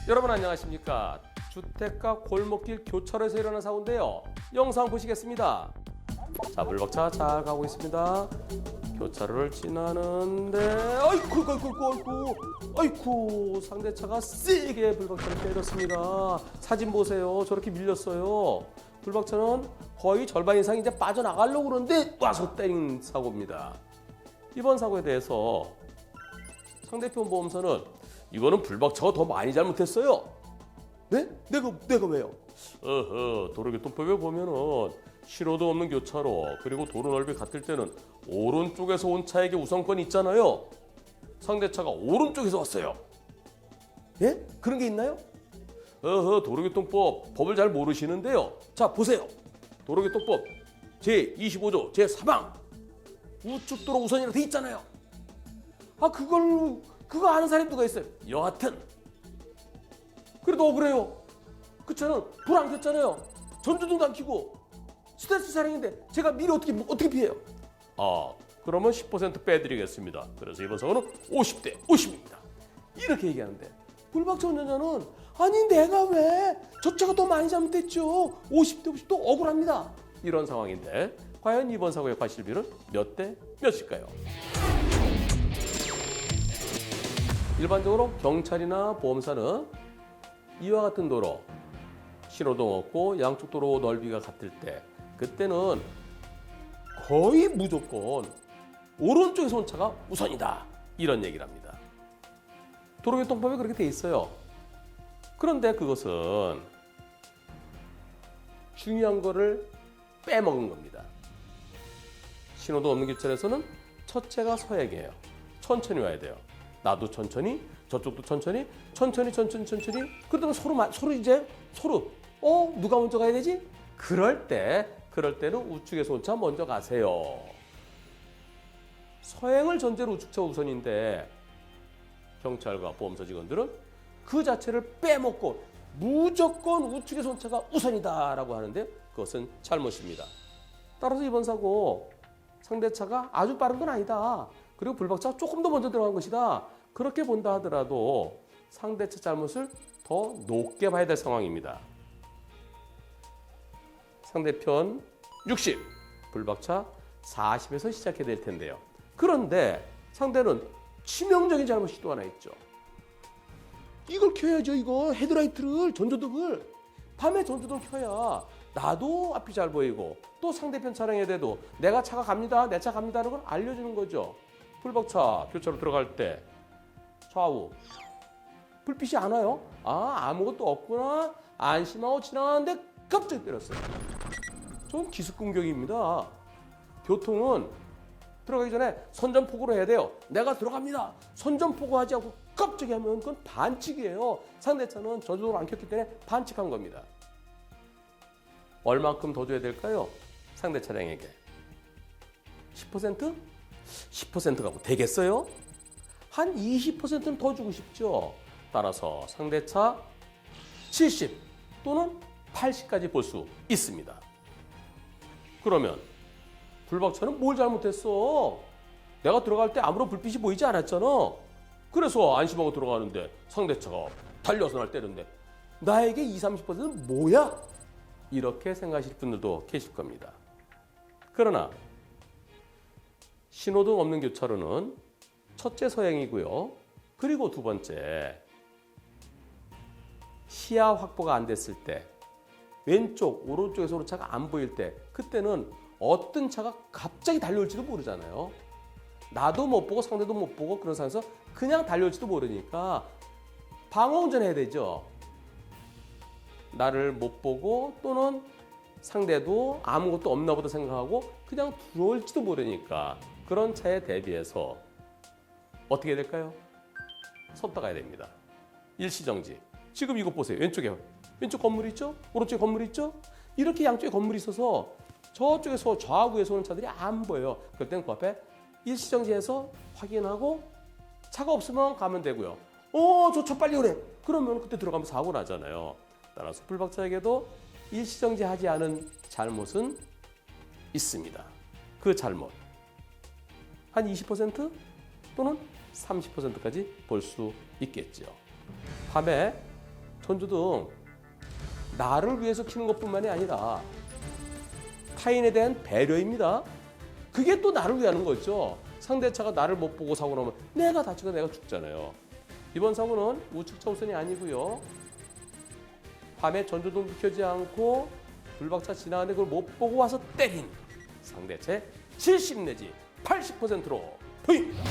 여러분 안녕하십니까? 주택가 골목길 교차로에서 일어난 사고인데요. 영상 보시겠습니다. 자, 불박차 잘 가고 있습니다. 교차로를 지나는데 아이쿠 상대차가 세게 불박차를 때렸습니다. 사진 보세요. 저렇게 밀렸어요. 불박차는 거의 절반 이상 이제 빠져나가려고 그러는데 와서 때린 사고입니다. 이번 사고에 대해서 상대편 보험사는 이거는 불박차가 더 많이 잘못했어요. 네? 내가 왜요? 도로교통법에 보면은 신호도 없는 교차로 그리고 도로 넓이 같을 때는 오른쪽에서 온 차에게 우선권이 있잖아요. 상대차가 오른쪽에서 왔어요. 예? 그런 게 있나요? 도로교통법 법을 잘 모르시는데요. 자, 보세요. 도로교통법 제25조 제4방 우측 도로 우선이라고 돼 있잖아요. 그거 아는 사람이 누가 있어요? 여하튼 그래도 억울해요. 그 차는 불 안 켰잖아요. 전조등도 안 켜고 스트레스 차량인데 제가 미리 어떻게 피해요? 그러면 10% 빼드리겠습니다. 그래서 이번 사고는 50대 50입니다. 이렇게 얘기하는데 불박차 운전자는 아니 내가 왜? 저 차가 더 많이 잘못했죠. 50대 50도 억울합니다. 이런 상황인데 과연 이번 사고의 과실비는 몇 대 몇일까요? 일반적으로 경찰이나 보험사는 이와 같은 도로 신호등 없고 양쪽 도로 넓이가 같을 때 그때는 거의 무조건 오른쪽에서 온 차가 우선이다 이런 얘기를 합니다. 도로교통법에 그렇게 돼 있어요. 그런데 그것은 중요한 거를 빼먹은 겁니다. 신호등 없는 교차로에서는 첫째가 서행이에요. 천천히 와야 돼요. 나도 천천히, 저쪽도 천천히. 그러다가 서로 누가 먼저 가야 되지? 그럴 때는 우측에서 온 차 먼저 가세요. 서행을 전제로 우측차 우선인데 경찰과 보험사 직원들은 그 자체를 빼먹고 무조건 우측에서 온 차가 우선이다라고 하는데 그것은 잘못입니다. 따라서 이번 사고 상대차가 아주 빠른 건 아니다. 그리고 불박차가 조금 더 먼저 들어간 것이다. 그렇게 본다 하더라도 상대차 잘못을 더 높게 봐야 될 상황입니다. 상대편 60, 불박차 40에서 시작해야 될 텐데요. 그런데 상대는 치명적인 잘못이 또 하나 있죠. 이걸 켜야죠. 이거 헤드라이트를 전조등을 밤에 전조등 켜야 나도 앞이 잘 보이고 또 상대편 차량에 대해도 내가 차가 갑니다. 내 차 갑니다라는 걸 알려주는 거죠. 불박차 교차로 들어갈 때 좌우 불빛이 안 와요. 아무것도 없구나. 안심하고 지나가는데 갑자기 때렸어요. 전 기습공격입니다. 교통은 들어가기 전에 선전포고로 해야 돼요. 내가 들어갑니다. 선전포고 하지 않고 갑자기 하면 그건 반칙이에요. 상대차는 전조등을 안 켰기 때문에 반칙한 겁니다. 얼만큼 더 줘야 될까요? 상대 차량에게 10%? 10%가 뭐 되겠어요? 한 20%는 더 주고 싶죠. 따라서 상대차 70 또는 80까지 볼 수 있습니다. 그러면 불박차는 뭘 잘못했어? 내가 들어갈 때 아무런 불빛이 보이지 않았잖아. 그래서 안심하고 들어가는데 상대차가 달려서 날 때렸는데 나에게 20-30%는 뭐야? 이렇게 생각하실 분들도 계실 겁니다. 그러나 신호등 없는 교차로는 첫째 서행이고요. 그리고 두 번째 시야 확보가 안 됐을 때 왼쪽, 오른쪽에서 오른 차가 안 보일 때 그때는 어떤 차가 갑자기 달려올지도 모르잖아요. 나도 못 보고 상대도 못 보고 그런 상황에서 그냥 달려올지도 모르니까 방어운전해야 되죠. 나를 못 보고 또는 상대도 아무것도 없나 보다 생각하고 그냥 들어올지도 모르니까 그런 차에 대비해서 어떻게 해야 될까요? 섰다 가야 됩니다. 일시정지. 지금 이거 보세요. 왼쪽 건물이 있죠? 오른쪽에 건물이 있죠? 이렇게 양쪽에 건물이 있어서 저쪽에서 좌우에서 오는 차들이 안 보여요. 그럴 땐 그 앞에 일시정지해서 확인하고 차가 없으면 가면 되고요. 저 차 빨리 오래. 그러면 그때 들어가면 사고 나잖아요. 따라서 불박차에게도 일시정지하지 않은 잘못은 있습니다. 그 잘못 한 20% 또는 30%까지 볼 수 있겠죠. 밤에 전조등 나를 위해서 켜는 것뿐만이 아니라 타인에 대한 배려입니다. 그게 또 나를 위하는 거죠. 상대차가 나를 못 보고 사고 나면 내가 다치고 내가 죽잖아요. 이번 사고는 우측차 우선이 아니고요. 밤에 전조등 켜지 않고 불박차 지나가는데 그걸 못 보고 와서 때린 상대차의 70 내지 80%로 보입니다.